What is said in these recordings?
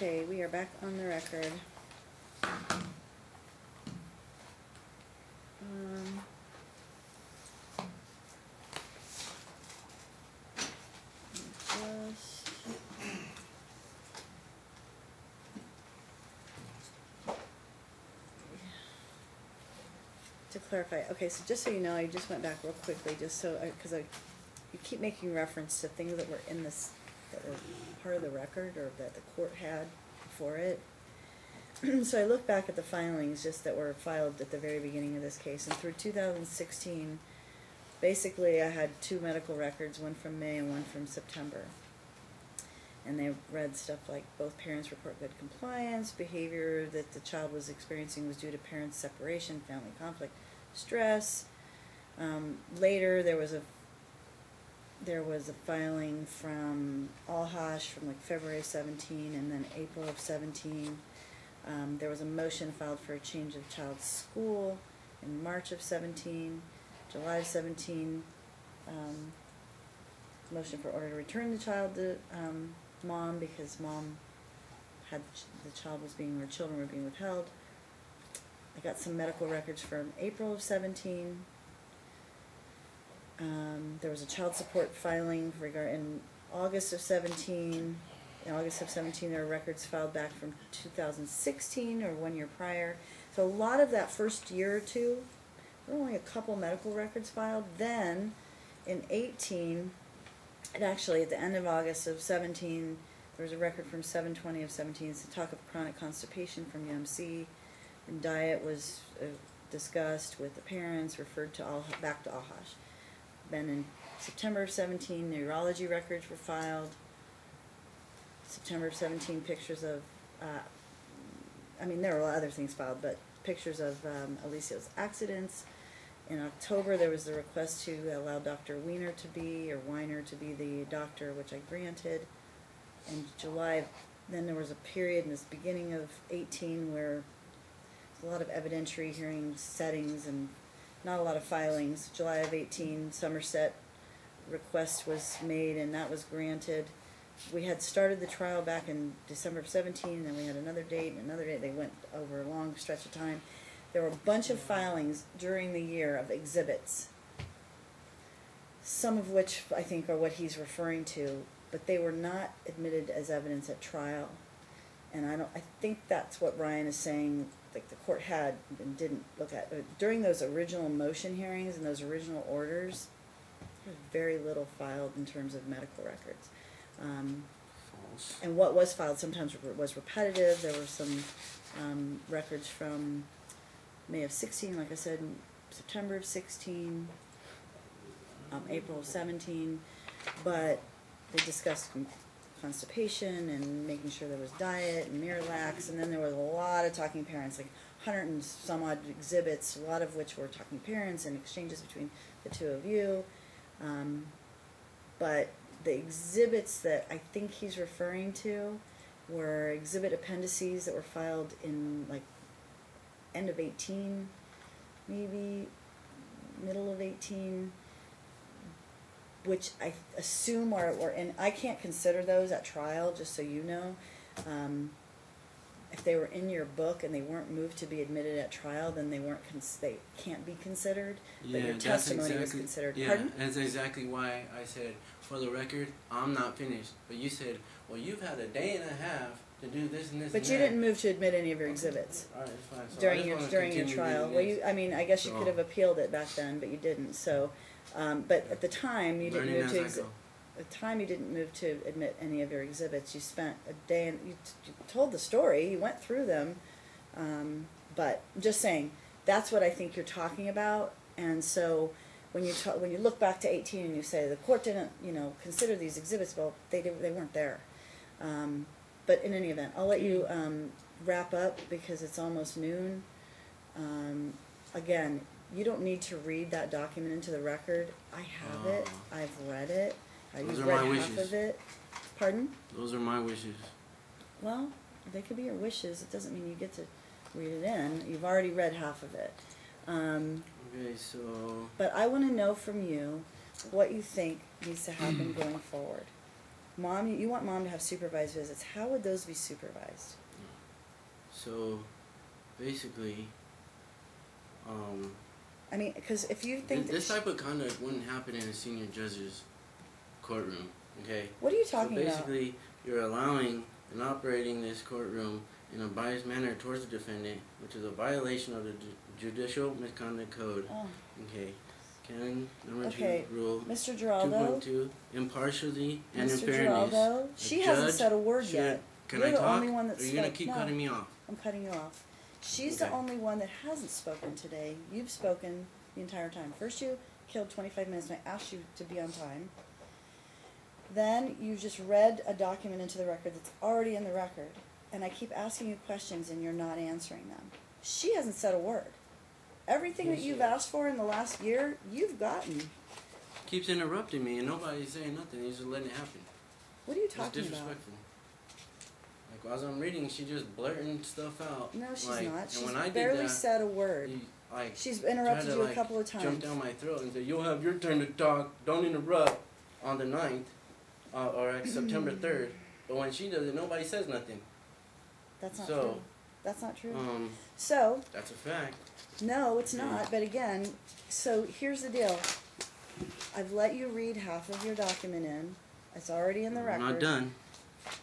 Okay, we are back on the record. Just to clarify, okay, so just so you know, I just went back real quickly, just so, because you keep making reference to things that were in this, that were part of the record, or that the court had for it. So I look back at the filings just that were filed at the very beginning of this case, and through 2016, basically I had 2 medical records, one from May and one from September. And they read stuff like both parents report good compliance, behavior that the child was experiencing was due to parents' separation, family conflict, stress. Later there was a filing from Alhash from like February 17 and then April of 17. There was a motion filed for a change of child's school in March of 17, July of 17, motion for order to return the child to mom because mom had the child was being, or children were being withheld. I got some medical records from April of 17. There was a child support filing in August of 17. In August of 17, there were records filed back from 2016 or 1 year prior. So a lot of that first year or two, there were only a couple medical records filed. Then in 18, and actually at the end of August of 17, there was a record from 7/20 of 17. It's a talk of chronic constipation from UMC. And diet was discussed with the parents, referred to back to Alhash. Then in September of 17, neurology records were filed. September of 17, pictures of, there were other things filed, but pictures of Alicia's accidents. In October, there was the request to allow Dr. Weiner to be the doctor, which I granted. In July, then there was a period in this beginning of 18 where there's a lot of evidentiary hearing settings and not a lot of filings. July of 18, Somerset request was made and that was granted. We had started the trial back in December of 17, and then we had another date and another date. They went over a long stretch of time. There were a bunch of filings during the year of exhibits, some of which I think are what he's referring to, but they were not admitted as evidence at trial. And I think that's what Ryan is saying, like the court had and didn't look at. During those original motion hearings and those original orders, there was very little filed in terms of medical records. And what was filed sometimes was repetitive. There were some records from May of 16, like I said, September of 16, April of 17, but they discussed constipation and making sure there was diet and Miralax, and then there was a lot of talking parents, like 100 and some odd exhibits, a lot of which were talking parents and exchanges between the two of you. But the exhibits that I think he's referring to were exhibit appendices that were filed in like end of 18, maybe middle of 18, which I assume are and I can't consider those at trial, just so you know. If they were in your book and they weren't moved to be admitted at trial, then they can't be considered. Yeah, but your testimony was considered. Yeah, Pardon? that's exactly why I said, for the record, I'm not finished. But you said, well, you've had a day and a half to do this and this. But and you that. didn't move to admit any of your exhibits. All right, it's fine. So during your trial. Well, I guess you could have appealed it back then, but you didn't. So, but at the time you didn't move to. At the time you didn't move to admit any of your exhibits. You spent a day and you told the story. You went through them, but I'm just saying that's what I think you're talking about. And so when you look back to 18 and you say the court didn't consider these exhibits, well, they weren't there. But in any event, I'll let you wrap up because it's almost noon. Again, you don't need to read that document into the record. I have it. I've read it. You've read half of it. Pardon? Those are my wishes. Well, they could be your wishes. It doesn't mean you get to read it in. You've already read half of it. Okay, so... But I want to know from you what you think needs to happen going forward. Mom, you want mom to have supervised visits. How would those be supervised? So, basically, I mean, because if you think this type of conduct wouldn't happen in a senior judge's courtroom, okay? What are you talking so about? basically, you're allowing and operating this courtroom in a biased manner towards the defendant, which is a violation of the Judicial Misconduct Code. Oh. Okay. Canon number Okay, 2, rule Mr. Geraldo. 2.2, impartially and Mr. in fairness. Geraldo, she hasn't judge said a word should- yet. Can You're I the talk? only one that's Or are you gonna spoke- keep no. cutting me off? I'm cutting you off. She's the Okay. only one that hasn't spoken today. You've spoken the entire time. First you killed 25 minutes and I asked you to be on time. Then you just read a document into the record that's already in the record. And I keep asking you questions and you're not answering them. She hasn't said a word. Everything that Yes, you've she has. asked for in the last year, you've gotten. Keeps interrupting me and nobody's saying nothing. He's just letting it happen. What are you It's talking about? disrespectful. Like as I'm reading, she just blurting stuff out. No, she's like, not. And She's when I barely did that, said a word. he, like, She's tried interrupted to, you a like, couple of times. jump down my throat and say, "You'll have your turn to talk. Don't interrupt." On the 9th, or like September 3rd. But when she does it, nobody says nothing. That's not So, true. That's not true. Um, So, that's a fact. no, it's Yeah. not. But again, so here's the deal. I've let you read half of your document in. It's already in the record. I'm not done.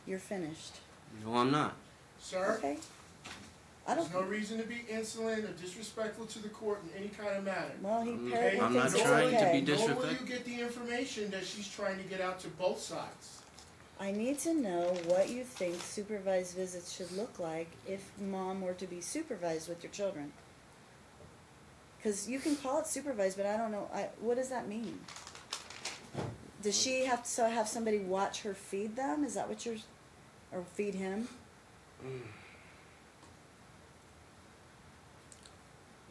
You're finished. No, I'm not. Sir, Okay. I there's don't. no reason to be insolent or disrespectful to the court in any kind of manner. Well, he I'm apparently not thinks it's trying to okay. be Nor will disrespect- you get the information that she's trying to get out to both sides. I need to know what you think supervised visits should look like if mom were to be supervised with your children. Because you can call it supervised, but I don't know. What does that mean? Does she have to have somebody watch her feed them? Is that what you're, or feed him?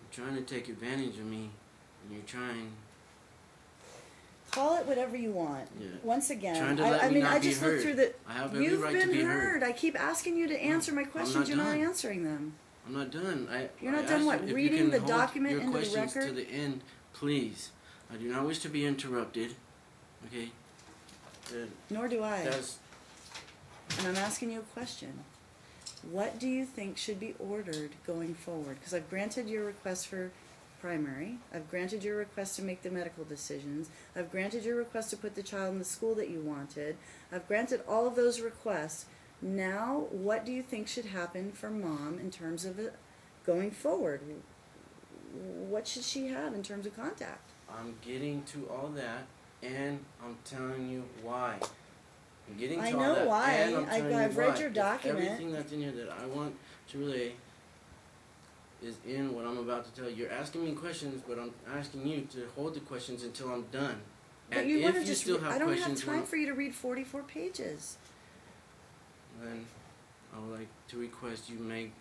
You're trying to take advantage of me, and you're trying. Call it whatever you want. Yeah. Once again, Trying to let I me mean, not I be just looked heard. through the. I have every You've right been to be heard. heard. I keep asking you to answer my questions. not You're not done. answering them. I'm not done. You're not I done asked what? you if you Reading can the hold document your into the questions record? to the end, please. I do not wish to be interrupted. Okay. Nor do I. That's And I'm asking you a question. What do you think should be ordered going forward? Because I've granted your request for primary. I've granted your request to make the medical decisions. I've granted your request to put the child in the school that you wanted. I've granted all of those requests. Now, what do you think should happen for mom in terms of it going forward? What should she have in terms of contact? I'm getting to all that, and I'm telling you why. I'm getting to I all know that, why. and I'm telling I've you read why. your If document. everything that's in here that I want to relay is in what I'm about to tell you. You're asking me questions, but I'm asking you to hold the questions until I'm done. But And you want if to you just. still have I don't have questions, time for you to read 44 pages. then I would like to request you make.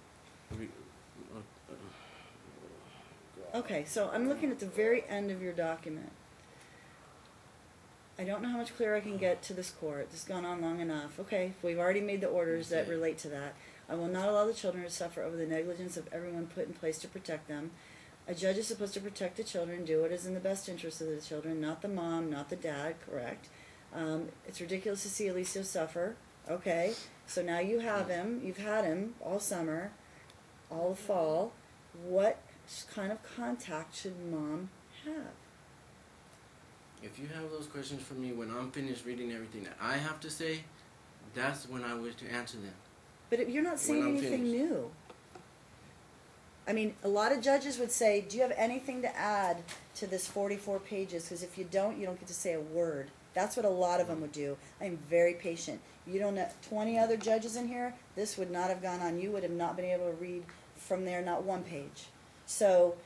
Okay, so I'm looking at the very end of your document. I don't know how much clearer I can get to this court. This has gone on long enough. Okay, we've already made the orders that Okay. relate to that. I will not allow the children to suffer over the negligence of everyone put in place to protect them. A judge is supposed to protect the children, do what is in the best interest of the children, not the mom, not the dad, correct? It's ridiculous to see Alicio suffer. Okay, so now you have him. You've had him all summer, all the fall. What kind of contact should mom have? If you have those questions for me when I'm finished reading everything that I have to say, that's when I wish to answer them. But you're not saying I'm anything finished. new. I mean, a lot of judges would say, do you have anything to add to this 44 pages? Because if you don't get to say a word. That's what a lot of them would do. I am very patient. You don't have 20 other judges in here, this would not have gone on. You would have not been able to read from there, not one page. So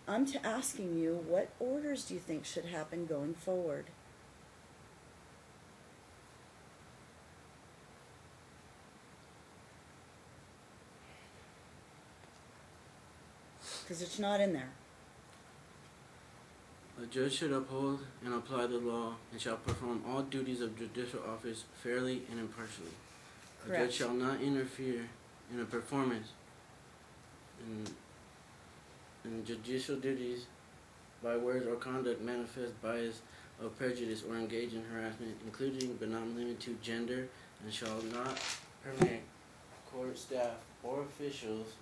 I'm asking you, what orders do you think should happen going forward? Because it's not in there. A judge should uphold and apply the law and shall perform all duties of judicial office fairly and impartially. A Correct. judge shall not interfere in a performance in judicial duties by words or conduct manifest bias of prejudice or engage in harassment, including but not limited to gender, and shall not permit court staff or officials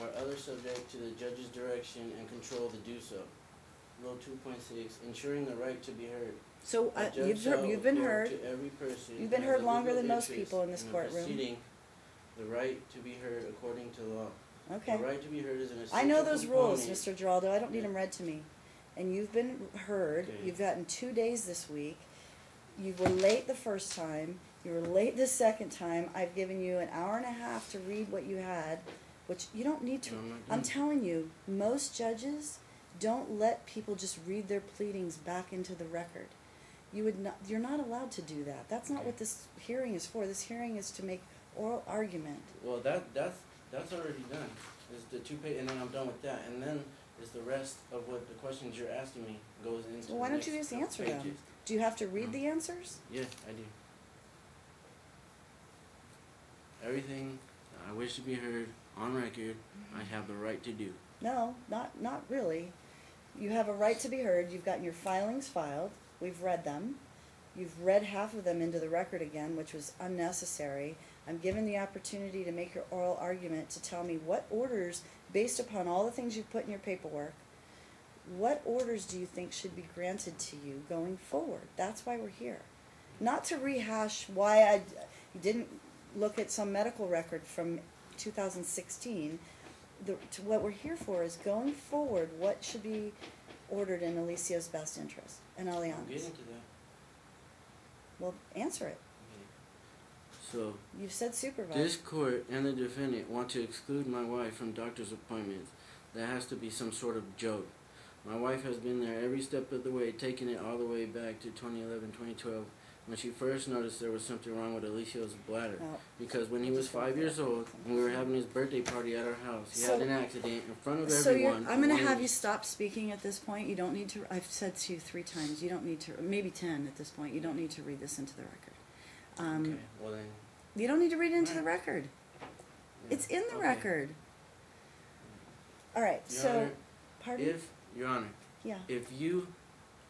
or others subject to the judge's direction and control to do so. Rule 2.6, ensuring the right to be heard. So A judge shall you've been accord heard. to every person You've been who heard has a longer legal than most interest people in this a courtroom. proceeding, the right to be heard according to law. Okay. The right to be heard is an essential I know those rules, component. Mr. Geraldo. I don't need them read to me. And you've been heard. Okay. You've gotten 2 days this week. You were late the first time. You were late the second time. I've given you an hour and a half to read what you had, which you don't need to. No, I'm not I'm done. telling you, most judges don't let people just read their pleadings back into the record. You're not allowed to do that. That's not what this hearing is for. This hearing is to make oral argument. Well, that's already done. Is the 2 page, and then I'm done with that. And then is the rest of what the questions you're asking me goes into. Well, why the don't you next just answer pages. them? Do you have to read No. the answers? Yeah, I do. Everything I wish to be heard on record, I have the right to do. No, not really. You have a right to be heard. You've gotten your filings filed. We've read them. You've read half of them into the record again, which was unnecessary. I'm given the opportunity to make your oral argument to tell me what orders, based upon all the things you've put in your paperwork, what orders do you think should be granted to you going forward? That's why we're here. Not to rehash why I didn't look at some medical record from 2016. What we're here for is going forward, what should be ordered in Alicia's best interest and I'm Aliana's. getting to that. Well, answer it. Okay. So, You've said supervise. this court and the defendant want to exclude my wife from doctor's appointments. That has to be some sort of joke. My wife has been there every step of the way, taking it all the way back to 2011, 2012, when she first noticed there was something wrong with Alicia's bladder. Oh. Because when he was 5 years old, and we were having his birthday party at our house, he So- had an accident in front of So everyone. I'm going to One of have you his- stop speaking at this point. You don't need to. I've said to you 3 times. You don't need to. Maybe 10 at this point. You don't need to read this into the record. Okay, well then. You don't need to read it into the Right. record. Yeah. It's in the Okay. record. All right. Your So, Honor, pardon? Your Honor, Yeah. if you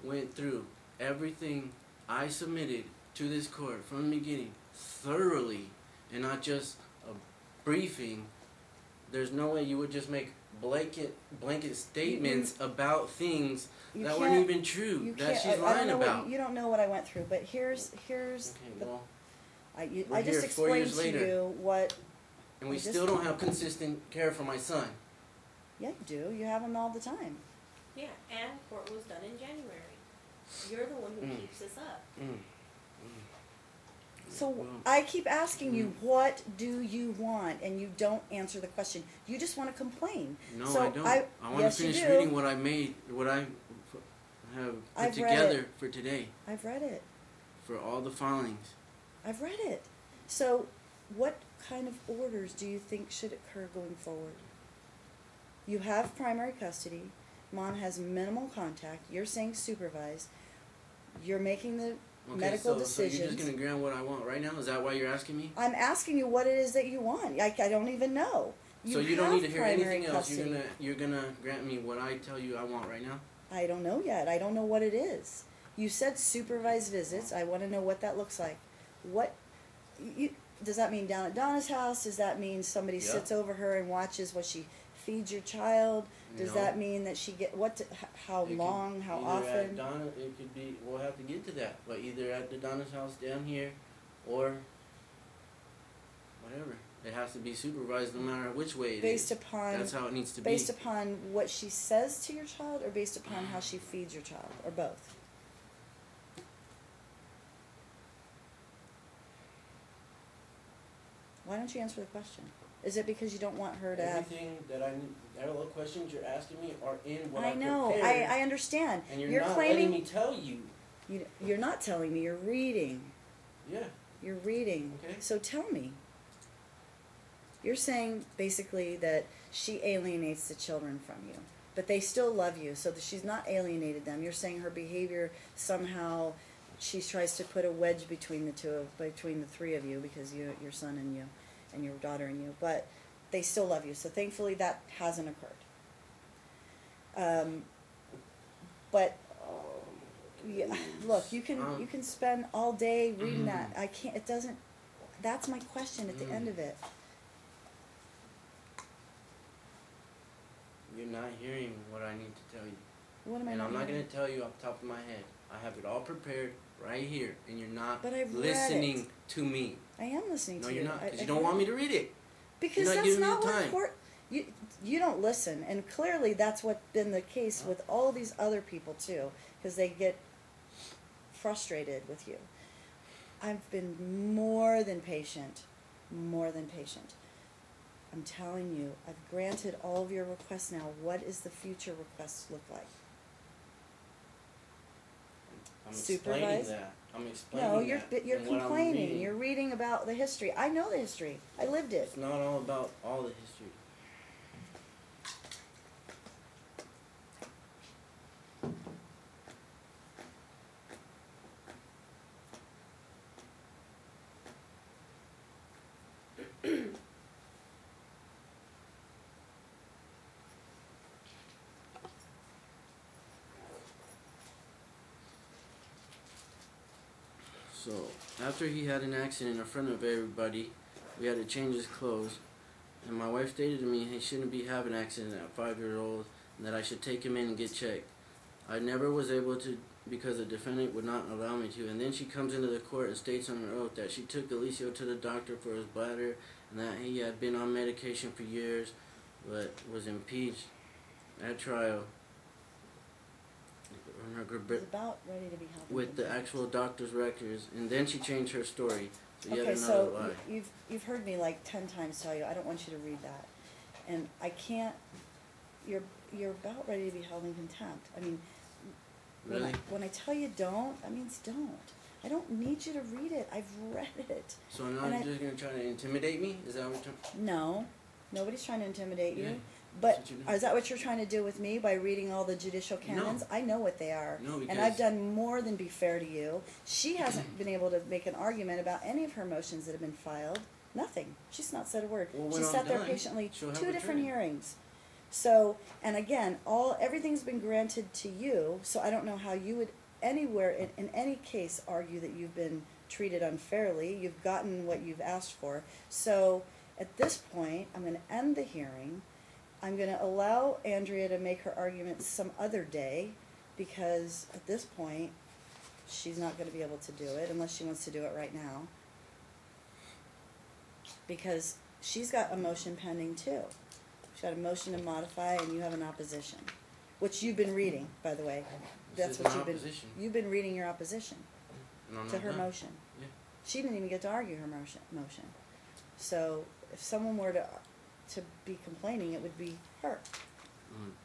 went through everything I submitted to this court from the beginning thoroughly and not just a briefing, there's no way you would just make blanket statements about things You that weren't can't- even true, You that can't. she's I don't lying know about. What, you don't know what I went through, but here's Okay, the. well, I we're just here 4 explained years to later. you what. and we I just- still don't have consistent care for my son. Yeah, you do. You have them all the time. Yeah, and court was done in January. You're the one who Mm. keeps this up. So Well, I keep asking you, what do you want? And you don't answer the question. You just want to complain. No, So I don't. I want yes, to you finish do. reading what I made, what I have put I've read together it. for today, I've read it. for all the filings. I've read it. So what kind of orders do you think should occur going forward? You have primary custody. Mom has minimal contact. You're saying supervise. You're making the Okay, medical so decisions. you're just gonna grant what I want right now? Is that why you're asking me? I'm asking you what it is that you want. I don't even know. So you don't need to have hear primary anything else. custody. You're gonna grant me what I tell you I want right now? I don't know yet. I don't know what it is. You said supervised visits. I want to know what that looks like. What does that mean down at Donna's house? Does that mean somebody Yeah. sits over her and watches what she feeds your child? Does No. that mean that she how It could long, how either often? At Donna, it could be. We'll have to get to that, but either at the Donna's house down here, or whatever. It has to be supervised no matter which way it Based is. upon That's how it needs to based be. upon what she says to your child, or based upon how she feeds your child, or both? Why don't you answer the question? Is it because you don't want her to have? Everything that I need, all the questions you're asking me are in what I know. prepared, I understand. and you're not letting me tell you. You're not telling me. You're reading. Yeah. You're reading. Okay. So tell me. You're saying basically that she alienates the children from you, but they still love you, so that she's not alienated them. You're saying her behavior somehow, she tries to put a wedge between between the three of you, because your son and you, and your daughter and you, but they still love you. So thankfully that hasn't occurred. But Yeah, look, you can spend all day reading that. I can't, it doesn't, that's my question at the end of it. You're not hearing what I need to tell you. What am I And not I'm not hearing? going to tell you off the top of my head. I have it all prepared right here, and you're not But I've read listening it. to me. I am listening No, to you. you're not, because you I've don't read want me it. to read it. Because You're not that's giving me not the what time. court, you don't listen, and clearly that's what's been the case with all these other people too, because they get frustrated with you. I've been more than patient, more than patient. I'm telling you, I've granted all of your requests now. What is the future requests look like? I'm Supervise? explaining that. I'm explaining No, that. you're and what I'm complaining. reading. You're reading about the history. I know the history. I lived it. It's not all about all the history. So, after he had an accident in front of everybody, we had to change his clothes. And my wife stated to me he shouldn't be having an accident at 5 years old and that I should take him in and get checked. I never was able to because the defendant would not allow me to. And then she comes into the court and states on her oath that she took Alicio to the doctor for his bladder and that he had been on medication for years but was impeached at trial. He's about ready to be held in With the contempt. actual doctor's records, and then she changed her story. So yet Okay, another so lie. you've heard me like 10 times tell you I don't want you to read that, and I can't. You're about ready to be held in contempt. I mean, Really? when I tell you don't, that means don't. I don't need you to read it. I've read it. So now and you're just gonna try to intimidate me? Is that what you're trying? No, nobody's trying to intimidate you. Yeah, But that's what you do. is that what you're trying to do with me by reading all the judicial canons? No. I know what they are. No, And because- I've done more than be fair to you. She hasn't been able to make an argument about any of her motions that have been filed. Nothing. She's not said a word. Well, She when I'm sat there done, patiently, she'll have 2 her different turn. hearings. So, and again, everything's been granted to you, so I don't know how you would anywhere in any case argue that you've been treated unfairly. You've gotten what you've asked for. So at this point, I'm going to end the hearing. I'm going to allow Andrea to make her arguments some other day, because at this point, she's not going to be able to do it unless she wants to do it right now. Because she's got a motion pending too. She's got a motion to modify, and you have an opposition, which you've been reading, by the way. This That's is what my you've been. opposition. You've been reading your opposition No, I'm to not her done. motion. Yeah. She didn't even get to argue her motion. So if someone were to be complaining, it would be her.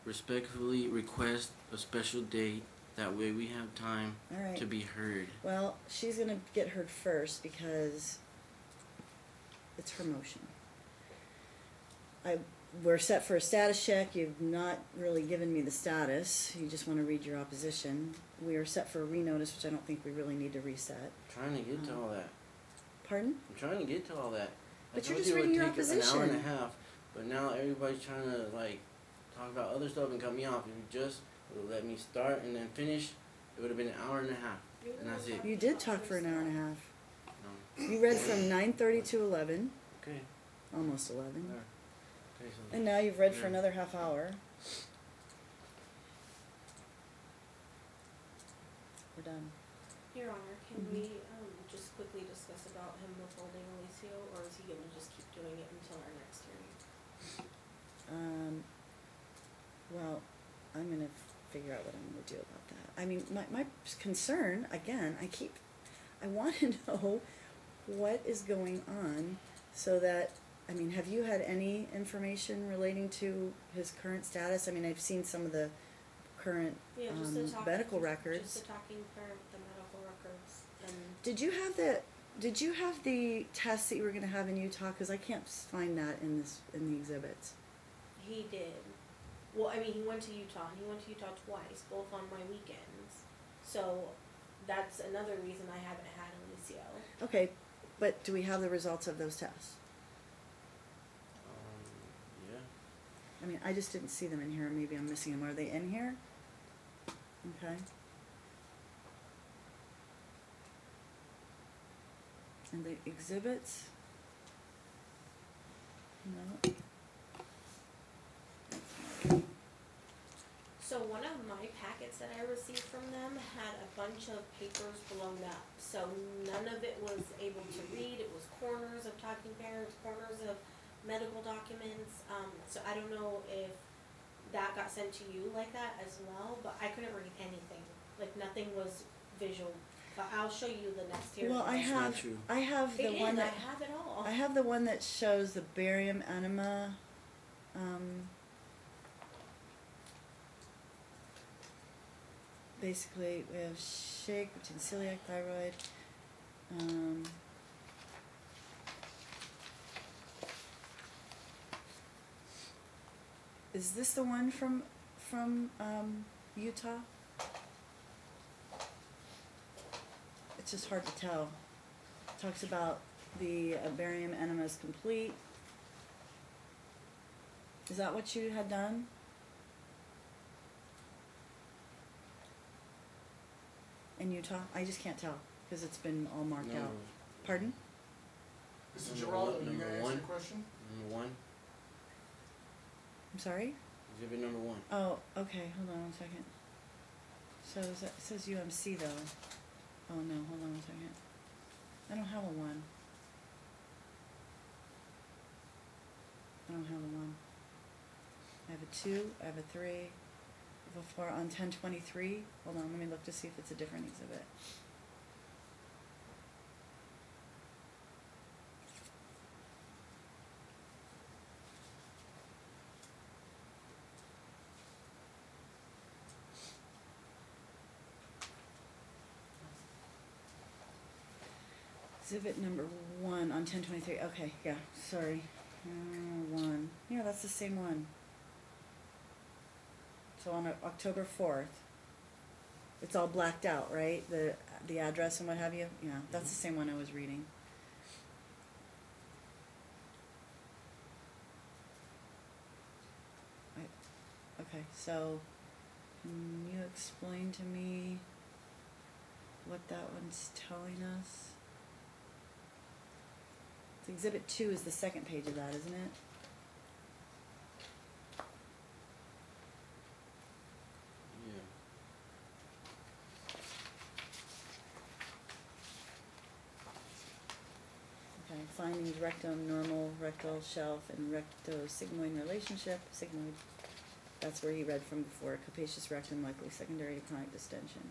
Respectfully request a special date. That way we have time All right. to be heard. Well, she's gonna get heard first because it's her motion. We're set for a status check. You've not really given me the status. You just want to read your opposition. We are set for a renotice, which I don't think we really need to reset. I'm trying to get to all that. Pardon? I'm trying to get to all that. But I you're told just you it reading your would take an hour opposition. and a half, but now everybody's trying to like talk about other stuff and cut me off. If you just would let me start and then finish, it would have been an hour and a half, and that's it. You did talk for an hour and a half. No. You read from 9:30 to 11, Okay. almost 11. There. Okay, so And now you've read for Yeah. another half hour. We're done. Your Honor, can Mhm. we just quickly discuss about him withholding Alicio, or is he gonna just keep doing it until our next hearing? Well, I'm gonna figure out what I'm gonna do about that. I mean, my concern, again, I want to know what is going on so that, I mean, have you had any information relating to his current status? I mean, I've seen some of the current Yeah, just the talking. medical records. Just the talking for the medical records, and Did you have the test that you were gonna have in Utah? Cause I can't find that in the exhibits. he did. Well, I mean, he went to Utah. He went to Utah twice, both on my weekends. So that's another reason I haven't had Alicio. Okay, but do we have the results of those tests? Yeah. I mean, I just didn't see them in here. Maybe I'm missing them. Are they in here? Okay. And the exhibits? No. So one of my packets that I received from them had a bunch of papers blown up. So none of it was able to read. It was corners of talking parents, corners of medical documents. So I don't know if that got sent to you like that as well, but I couldn't read anything. Like nothing was visual. But I'll show you the next hearing. Well, That's not true. I have the It one is, that, I have it all. I have the one that shows the barium enema, basically we have shake between celiac, thyroid, is this the one from Utah? It's just hard to tell. Talks about the barium enema is complete. Is that what you had done? In Utah? I just can't tell because it's been all marked No. out. Pardon? Mr. Number Geraldo, one- you number gonna answer one. the question? Number 1. I'm sorry? Exhibit number 1. Oh, okay. Hold on one second. So is that, it says UMC though. Oh no, hold on one second. I don't have a 1. I don't have a 1. I have a 2, I have a 3, I have a 4 on 1023. Hold on, let me look to see if it's a different exhibit. Exhibit number 1 on 1023. Okay, yeah, sorry. 1. Yeah, that's the same one. So on October 4th, it's all blacked out, right? The address and what have you? Yeah, that's the same one I was reading. Okay, so can you explain to me what that one's telling us? Exhibit 2 is the second page of that, isn't it? Yeah. Okay, findings rectum, normal, rectal shelf, and recto-sigmoid relationship. Sigmoid, that's where he read from before. Capacious rectum, likely secondary to chronic distension.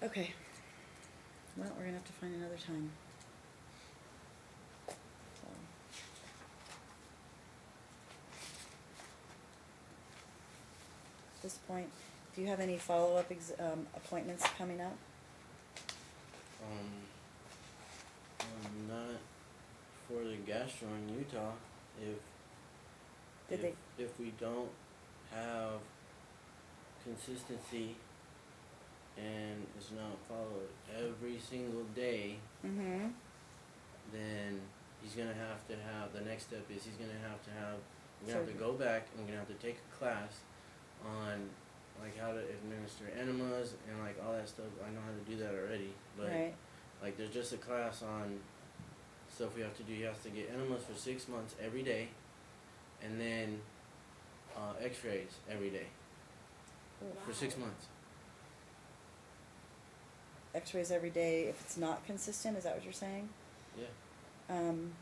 Okay. Well, we're gonna have to find another time. So. At this point, do you have any follow-up appointments coming up? Not for the gastro in Utah. If we don't have consistency and it's not followed every single day, Mm-hmm. then he's gonna have to have, the next step is we're gonna have to Surgery. go back and we're gonna have to take a class on like how to administer enemas and like all that stuff. I know how to do that already, but Right. like there's just a class on stuff we have to do. He has to get enemas for 6 months every day, and then x-rays every day for 6 Wow. months. X-rays every day if it's not consistent, is that what you're saying? Yeah. Um,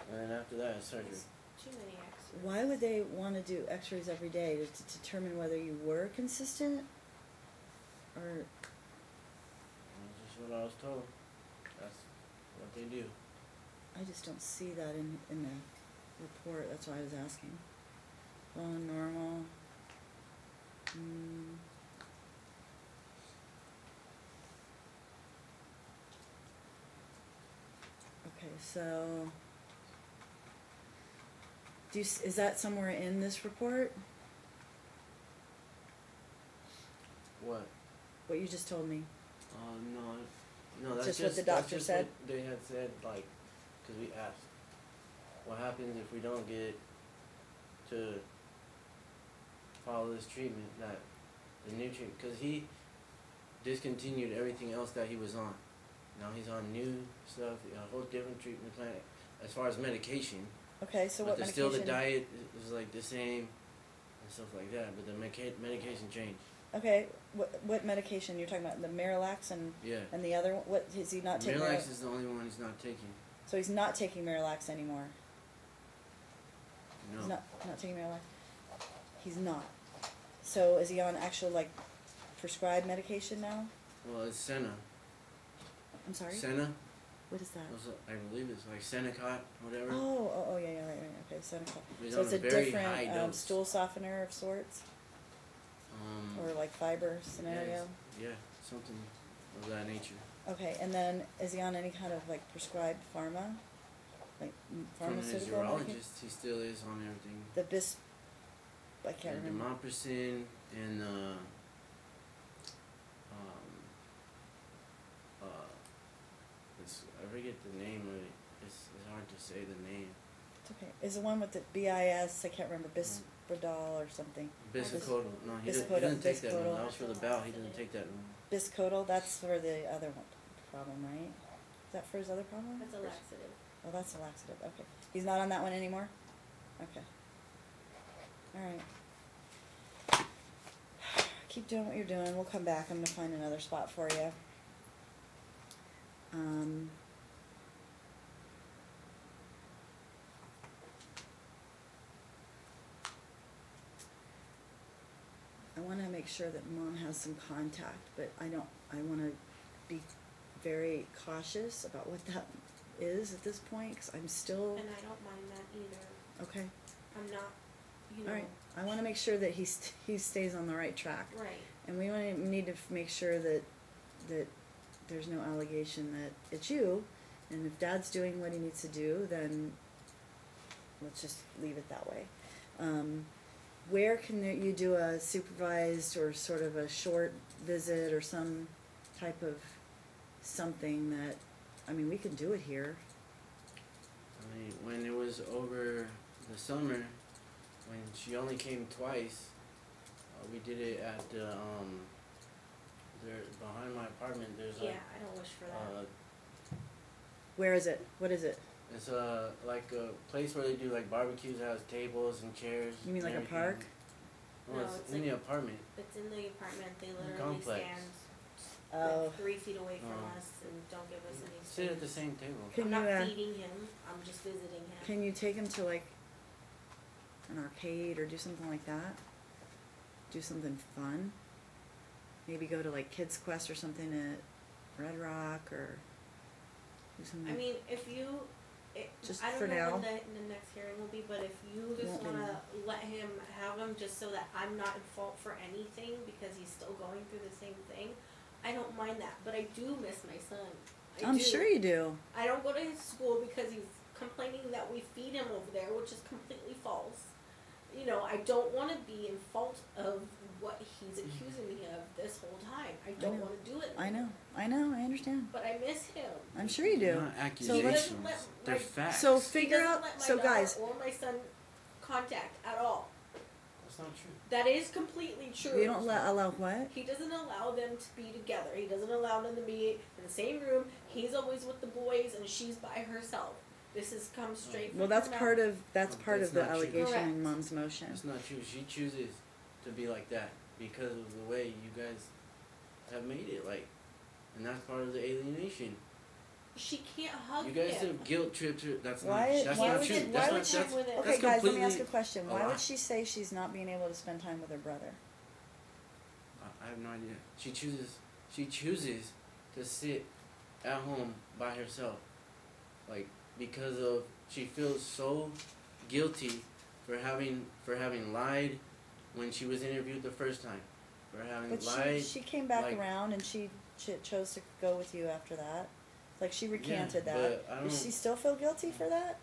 And then after that it's surgery. That's too many X's. why would they want to do X-rays every day to determine whether you were consistent? Or, That's just what I was told. That's what they do. I just don't see that in the report, that's why I was asking. Bone normal. Okay, so is that somewhere in this report? What? What you just told me? No, that's Just what the that's doctor just said? What they had said, like, because we asked, what happens if we don't get to follow this treatment, that the new treatment, because discontinued everything else that he was on. Now he's on new stuff, a whole different treatment plan as far as medication. Okay, so what But medication? still the diet is like the same and stuff like that, but the medication changed. Okay, what medication you're talking about? The Miralax and Yeah. and the other one? What is he not taking? Miralax is the only one he's not taking. So he's not taking Miralax anymore. No. He's not taking Miralax. He's not. So is he on actual like prescribed medication now? Well, it's Senna. I'm sorry. Senna. What is that? I believe it's like Senecot, whatever. Oh, yeah, right. Okay, Seneca. He's So on it's a a very different high dose. stool softener of sorts, or like fiber scenario. Yeah, something of that nature. Okay, and then is he on any kind of like prescribed pharma, like From his pharmaceutical medication? urologist, he still is on everything. The I can't And remember. Demompricin and I forget the name of it. It's hard to say the name. It's okay. Is the one with the BIS? I can't remember. Bisprodol or something. Bisacodyl. No, he Bisacodyl, doesn't take that one. Bisacodyl. That was for the bowel. He doesn't take that one. Biscodyl. That's for the other one problem, right? Is that for his other problem? That's a laxative. Oh, that's a laxative. Okay. He's not on that one anymore? Okay. Alright. Keep doing what you're doing. We'll come back. I'm going to find another spot for you. I want to make sure that Mom has some contact, but I want to be very cautious about what that is at this point, because I'm still, And I don't mind that either. okay, I'm not, you know. alright. I want to make sure that he stays on the right track. Right. And we need to make sure that there's no allegation that it's you, and if Dad's doing what he needs to do, then let's just leave it that way. Where can you do a supervised or sort of a short visit or some type of something that, I mean, we can do it here. I mean, when it was over the summer, when she only came twice, we did it at the there behind my apartment. There's Yeah, I don't wish for that. Where is it? What is it? It's like a place where they do like barbecues. It has tables and chairs. You mean and like a everything. park? No, No, it's it's in like- the apartment. It's in the apartment. They literally complex. stand Oh. like 3 feet away from Oh. us and don't give us any Sit at the space. same table. Can I'm you, not feeding him. I'm just visiting him. Can you take him to like an arcade or do something like that? Do something fun? Maybe go to like Kids Quest or something at Red Rock, or do something. I mean, if you, Just I don't for know now. when the next hearing will be, but if you just Won't be wanna now. let him have him just so that I'm not in fault for anything because he's still going through the same thing, I don't mind that. But I do miss my son. I'm do. sure you do. I don't go to his school because he's complaining that we feed him over there, which is completely false. You know, I don't want to be in fault of what he's accusing me of this whole time. I don't know. want to do it. I anymore. know, I understand. But I miss him. I'm sure you do. Not So accusations. let's- He doesn't let They're my- facts. So He figure doesn't out, let my so daughter guys, or my son contact at all. That's not true. That is completely true. you don't allow what? He doesn't allow them to be together. He doesn't allow them to be in the same room. He's always with the boys and she's by herself. This has come straight from Well, that's her part mouth. of, that's Oh, part that's of the not true. allegation in Correct. Mom's motion. That's not true. She chooses to be like that because of the way you guys have made it. Like, and that's part of the alienation. She can't hug You guys him. have guilt tripped her. That's Why- not. That's why not would true. you- That's why not. would she- That's, with it? Okay, that's guys, let me completely ask a question. a Why lie. would she say she's not being able to spend time with her brother? I have no idea. She chooses to sit at home by herself, like because of she feels so guilty for having lied when she was interviewed the first time, for having But lied. she came back like- around and she chose to go with you after that. Like she recanted Yeah, that. but I Does don't- she still feel guilty for that?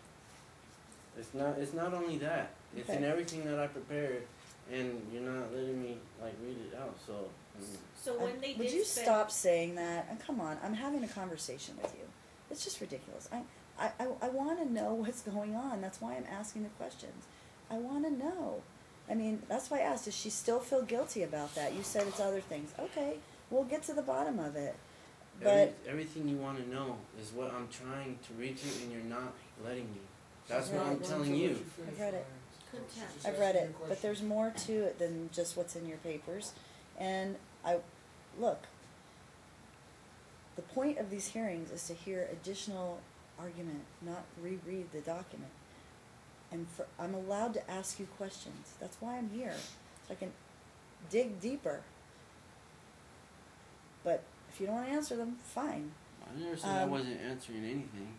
It's not only that. It's Okay. in everything that I prepared, and you're not letting me like read it out. So I mean, So when they Would did you spend- stop saying that? And come on, I'm having a conversation with you. It's just ridiculous. I want to know what's going on. That's why I'm asking the questions. I want to know. I mean, that's why I asked. Does she still feel guilty about that? You said it's other things. Okay, We'll get to the bottom of it. But Everything you want to know is what I'm trying to read to you, and you're not letting me. That's I've what read I'm it. telling you. I've read it. Contempt. I've read it, but there's more to it than just what's in your papers. And look, the point of these hearings is to hear additional argument, not reread the document. And I'm allowed to ask you questions. That's why I'm here, so I can dig deeper. But if you don't want to answer them, fine. I never said I wasn't answering anything.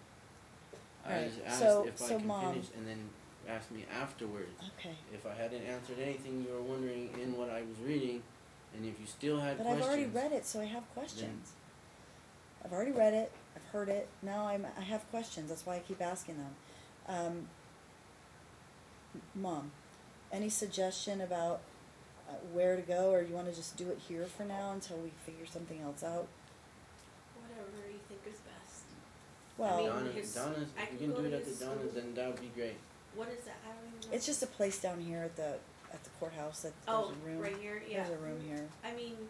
I Right. just asked So- if I so can Mom- finish, and then asked me afterwards. Okay. If I hadn't answered anything you were wondering in what I was reading, and if you still had But questions. I've already read it, so I have questions. I've already read it. I've heard it. Now I have questions. That's why I keep asking them. Mom, any suggestion about where to go, or you want to just do it here for now until we figure something else out? Whatever you think is best. Well, mean, Donna's, I if can you can go do it to at the his Donna's, school. then that would be great. What is that? I don't even know. it's just a place down here at the courthouse. That Oh, there's a room. right here, yeah. There's a room here. I mean,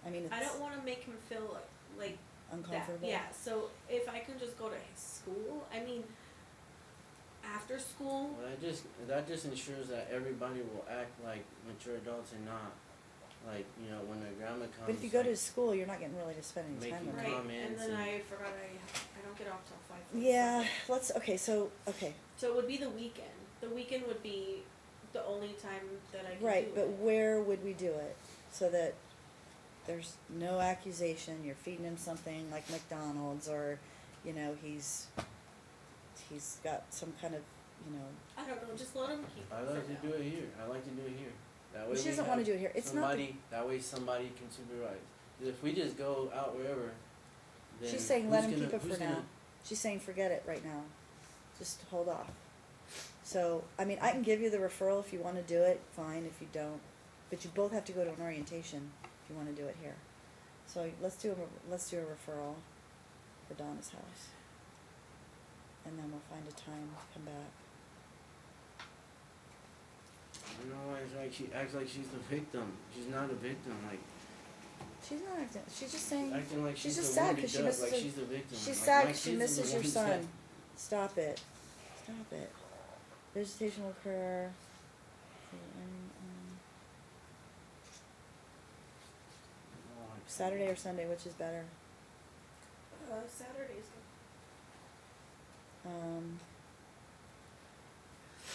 It's I don't want to make him feel like that. uncomfortable. Yeah. So if I can just go to his school, I mean, after school. Well, that just ensures that everybody will act like mature adults and not like, when their grandma comes. But if you go to like, his school, you're not getting really to spend any time making with Right, him. comments and then and- I forgot I don't get off till 5:45. Yeah. Okay. So So it would be the weekend. The weekend would be the only time that I can right, do but it. where would we do it so that there's no accusation you're feeding him something like McDonald's, or he's got some kind of I don't know. Just let him keep. I it like for to now. do it here. I like to do it here. That way she we doesn't want to have do it here. It's somebody, that way somebody can supervise. 'Cause if we just go out wherever, then she's saying let him who's keep gonna- it who's for now. gonna- She's saying forget it right now. Just hold off. So, I mean, I can give you the referral if you want to do it, fine. If you don't, but you both have to go to an orientation if you want to do it here. So let's do a referral for Donna's house, and then we'll find a time to come back. I don't know why it's like she acts like she's the victim. She's not a victim. Like She's not acting. She's just saying. acting like She's she's just the sad wounded 'cause she duck, misses like her- she's the victim. She's Like, sad my 'cause she kids are misses the your ones son. that- Stop it. Stop it. Visitation will occur. Saturday or Sunday, which is better? Saturdays.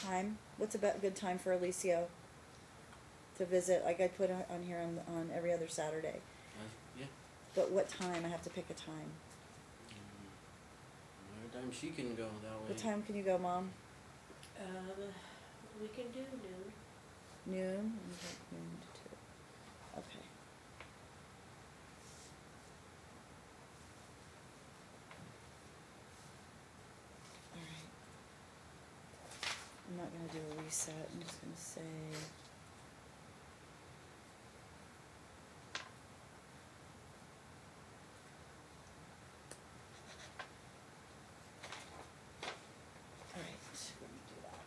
Time. What's a good time for Alicio to visit? Like I put on here on every other Saturday. Yeah. But what time? I have to pick a time. Every time she can go that way. What time can you go, Mom? We can do noon. Noon? Okay, noon to 2. Okay. Alright. I'm not gonna do a reset, I'm just gonna say. Alright, let me do that.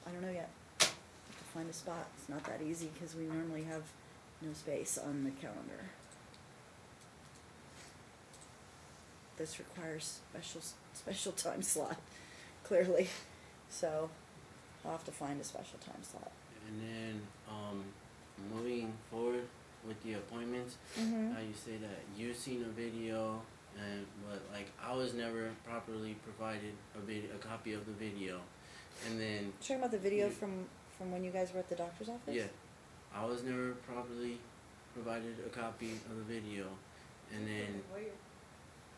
I don't know yet. Have to find a spot. It's not that easy because we normally have no space on the calendar. This requires special time slot, clearly. So I'll have to find a special time slot. And then, moving forward with the appointments, Mm-hmm. how you say that you've seen a video, but like I was never properly provided a copy of the video, and then Talking about the video You- from when you guys were at the doctor's office? yeah, I was never properly provided a copy of the video, and then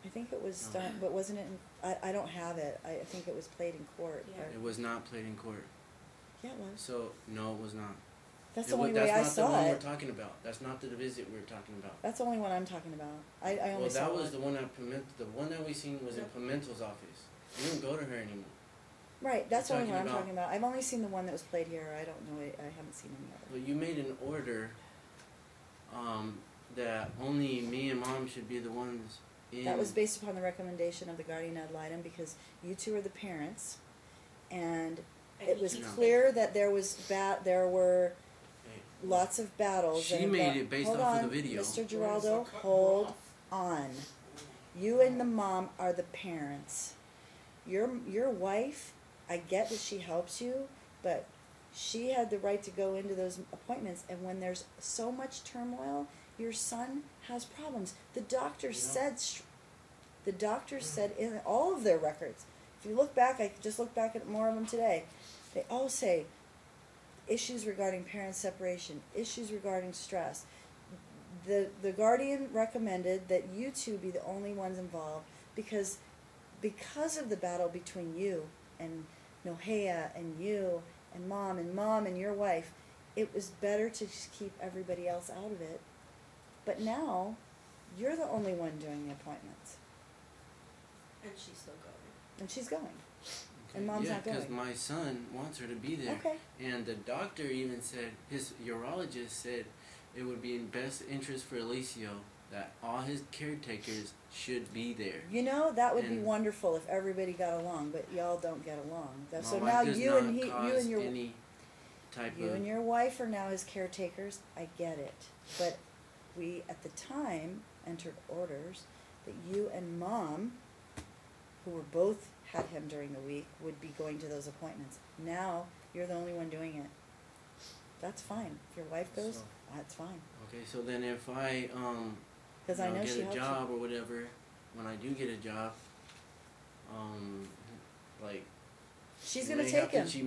I think it was No. done, but wasn't it I don't have it. I think it was played in court. Yeah. it was not played in court. Yeah, it was. So no, it was not. That's It the wa- only way I That's saw not the one it. we're talking about. That's not the visit we're talking about. That's the only one I'm talking about. I only Well, saw that was one. the one at Pimentel. The one that we seen was in Yeah. Pimentel's office. You don't go to her anymore. Right, that's the You're only one I'm talking talking about. I've only seen the one that was played here. I don't know. I haven't seen any other. Well, you made an order, that only me and Mom should be the ones in. That was based upon the recommendation of the guardian ad litem because you two are the parents, and And it he was keeps clear that there were lots of battles. She and made it based hold off on, of the video. Mr. Geraldo, hold on. You and the mom are the parents. Your wife, I get that she helps you, but she had the right to go into those appointments, and when there's so much turmoil, your son has problems. The doctor said in all of their records, if you look back, I just looked back at more of them today, they all say issues regarding parent separation, issues regarding stress. The guardian recommended that you two be the only ones involved because of the battle between you and Nohea and you and mom and your wife, it was better to just keep everybody else out of it. But now, you're the only one doing the appointments. And she's still going. And she's going. And mom's not going. Yeah, because my son wants her to be there. Okay. And the doctor even said, his urologist said, it would be in best interest for Alicio that all his caretakers should be there. You know, that would be And wonderful if everybody got along, but y'all don't get along. So my now wife does you not and cause your any type you of and your wife are now his caretakers. I get it, but we at the time entered orders that you and mom, who were both had him during the week, would be going to those appointments. Now you're the only one doing it. That's fine. If your wife goes, So- that's fine. Okay, so then if I Because I know get she a helps job you. or whatever, when I do get a job, like She's she gonna may take have to- him. She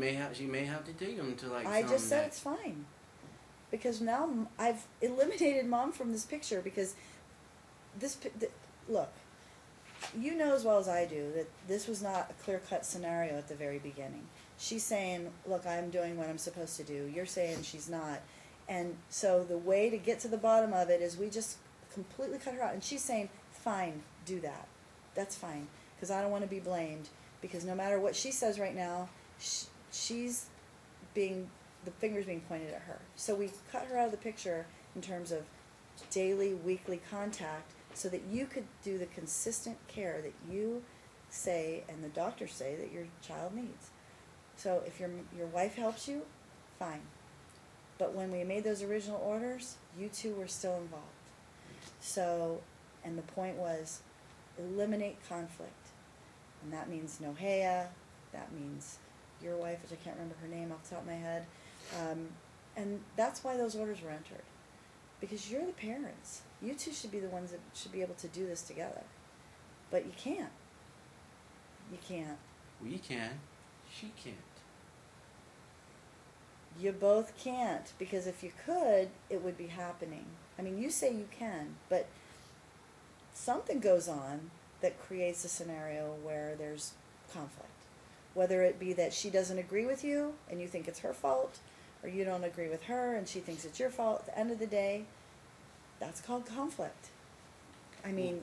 may have to take him to like. I some just said that- it's fine. Because now I've eliminated mom from this picture because look, you know as well as I do that this was not a clear-cut scenario at the very beginning. She's saying, look, I'm doing what I'm supposed to do. You're saying she's not. And so the way to get to the bottom of it is we just completely cut her out. And she's saying, fine, do that. That's fine. Because I don't want to be blamed. Because no matter what she says right now, she's being, the finger's being pointed at her. So we cut her out of the picture in terms of daily, weekly contact so that you could do the consistent care that you say and the doctors say that your child needs. So if your wife helps you, fine. But when we made those original orders, you two were still involved. So, and the point was, eliminate conflict. And that means Nohea, that means your wife, which I can't remember her name off the top of my head. And that's why those orders were entered. Because you're the parents. You two should be the ones that should be able to do this together. But you can't. You can't. We can. She can't. You both can't, because if you could, it would be happening. I mean, you say you can, but something goes on that creates a scenario where there's conflict. Whether it be that she doesn't agree with you and you think it's her fault, or you don't agree with her and she thinks it's your fault. At the end of the day, that's called conflict. I mean,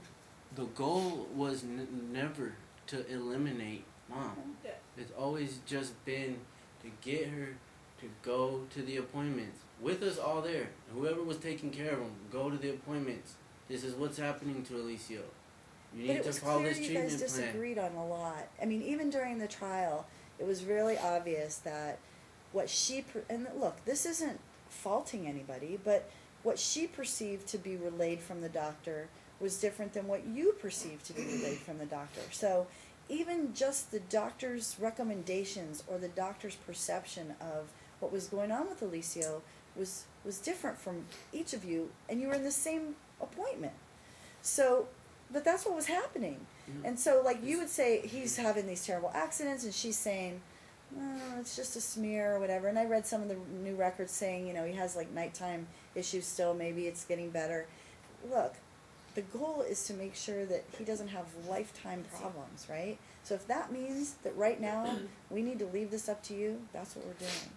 the goal was never to eliminate mom. Yeah. It's always just been to get her to go to the appointments with us all there. Whoever was taking care of him, go to the appointments. This is what's happening to Alicio. You but need it to was follow clear this you guys treatment plan. disagreed on a lot. I mean, even during the trial, it was really obvious that what she, and look, this isn't faulting anybody, but what she perceived to be relayed from the doctor was different than what you perceived to be relayed from the doctor. So even just the doctor's recommendations or the doctor's perception of what was going on with Alicio was different from each of you, and you were in the same appointment. So, but that's what was happening. Mhm. And so, like, you would say he's having these terrible accidents, and she's saying, oh, it's just a smear or whatever. And I read some of the new records saying, you know, he has, like, nighttime issues still. Maybe it's getting better. Look, the goal is to make sure that he doesn't have lifetime problems, right? So if that means that right now we need to leave this up to you, that's what we're doing.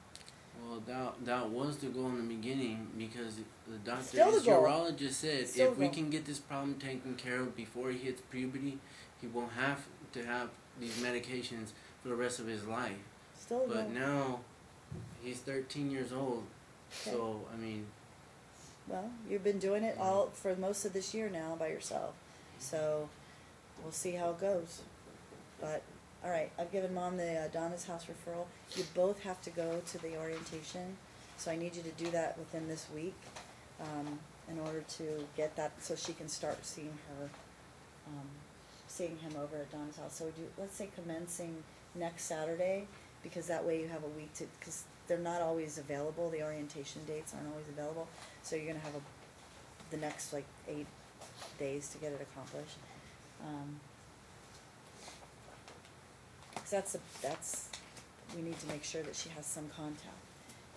Well, that was the goal in the beginning, because the doctor, Still the his goal. urologist said, Still if we goal. can get this problem taken care of before he hits puberty, he won't have to have these medications for the rest of his life. Still a But goal. now, he's 13 years old, Okay. so, I mean, Well, you've been doing it all for most of this year now by yourself. So we'll see how it goes. But, all right, I've given Mom the Donna's House referral. You both have to go to the orientation. So I need you to do that within this week, in order to get that, so she can start seeing him over at Donna's house. So we do, let's say commencing next Saturday, because that way you have a week to, because they're not always available, the orientation dates aren't always available, so you're gonna have the next like 8 days to get it accomplished. 'Cause that's, we need to make sure that she has some contact.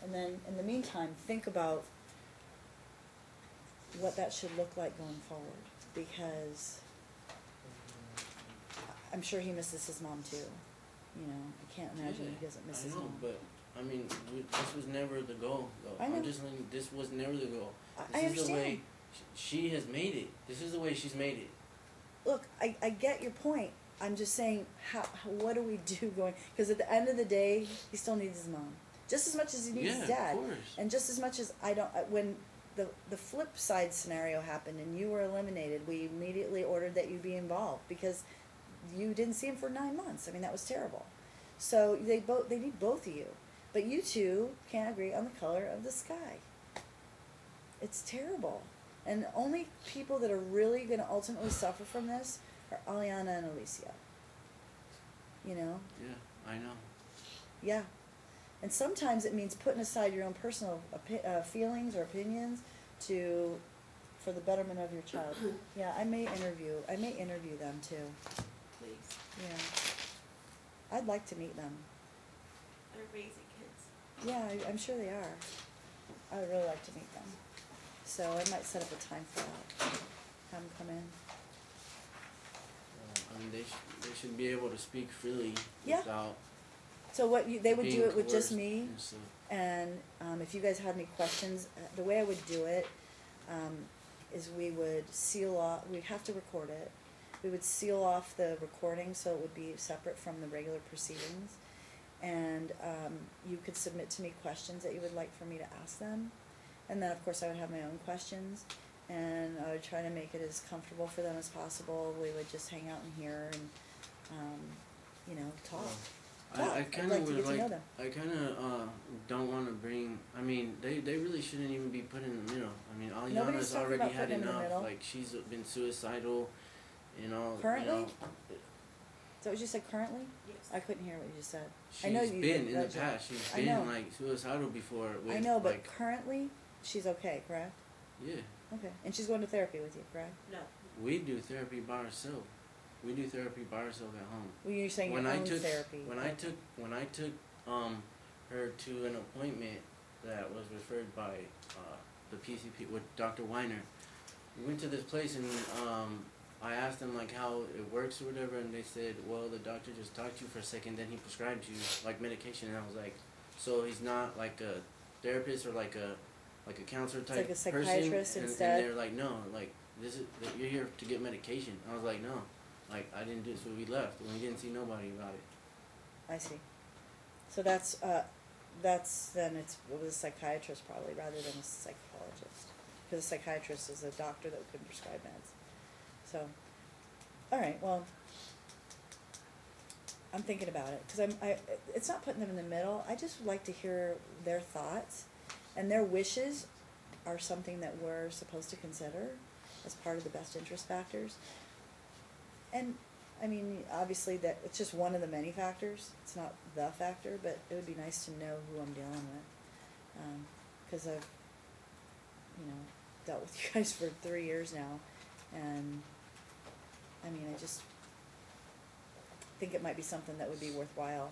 And then, in the meantime, think about what that should look like going forward, because I'm sure he misses his mom too. You know, I can't imagine he doesn't miss his mom. But I mean, this was never the goal, though. I know. I'm just saying, this was never the goal. I This is the way understand. she has made it. This is the way she's made it. Look, I get your point. I'm just saying, what do we do going? Because at the end of the day, he still needs his mom just as much as he needs his dad, of course. and just as much as I don't. When the flip side scenario happened and you were eliminated, we immediately ordered that you be involved because you didn't see him for 9 months. I mean, that was terrible. So they need both of you, but you two can't agree on the color of the sky. It's terrible, and the only people that are really going to ultimately suffer from this are Aliana and Alicia. You know? Yeah, I know. Yeah. And sometimes it means putting aside your own personal feelings or opinions for the betterment of your child. Yeah, I may interview them too. Please. Yeah. I'd like to meet them. They're raising kids. Yeah, I'm sure they are. I would really like to meet them. So I might set up a time for that. Have them come in. I mean, they should be able to speak freely Yeah. without. So they would do being it with just coerced me, and stuff. and if you guys had any questions, the way I would do it is we would seal off. We'd have to record it. We would seal off the recording so it would be separate from the regular proceedings, and you could submit to me questions that you would like for me to ask them, and then of course I would have my own questions, and I would try to make it as comfortable for them as possible. We would just hang out in here and talk. I I'd kind like of to would get to know like. them. I kind of don't want to bring. I mean, they really shouldn't even be put in the middle. I mean, Nobody's Aliana's talking already about had putting them in the enough. middle. Like she's been suicidal, Currently? Is that what you said, currently? Yes. I couldn't hear what you just said. She's I know you been did, in the Reggie. past. She's I been know. like suicidal before. With, I know, but like, currently, she's okay, correct? yeah, Okay. And she's going to therapy with you, correct? No. we do therapy by ourselves. We do therapy by ourselves at home. Well, you're saying your own therapy. When I took her to an appointment that was referred by the PCP with Dr. Weiner, we went to this place and I asked them like how it works or whatever, and they said, well, the doctor just talked to you for a second, then he prescribed you like medication, and I was like, so he's not like a therapist or like a counselor type like a psychiatrist person, instead? and they're like, no, like this is you're here to get medication. I was like, no, like I didn't do it, so we left and we didn't see nobody about it. I see. So that's then it was a psychiatrist probably rather than a psychologist, because a psychiatrist is a doctor that could prescribe meds. So, all right, well, I'm thinking about it because it's not putting them in the middle. I just would like to hear their thoughts, and their wishes are something that we're supposed to consider as part of the best interest factors. And I mean, obviously that it's just one of the many factors. It's not the factor, but it would be nice to know who I'm dealing with, because I've dealt with you guys for 3 years now, and I mean, I just think it might be something that would be worthwhile.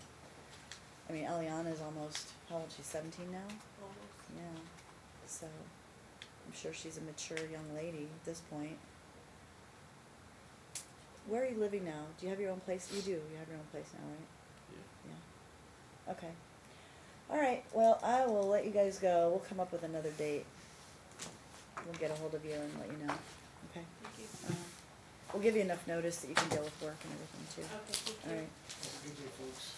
I mean, Eliana is almost, how old? She's 17 now? Almost. Yeah. So, I'm sure she's a mature young lady at this point. Where are you living now? Do you have your own place? You do. You have your own place now, right? Yeah. Okay. All right. Well, I will let you guys go. We'll come up with another date. We'll get a hold of you and let you know. Okay? Thank you. We'll give you enough notice that you can deal with work and everything too. Okay, thank you. All right. Have a good day, folks.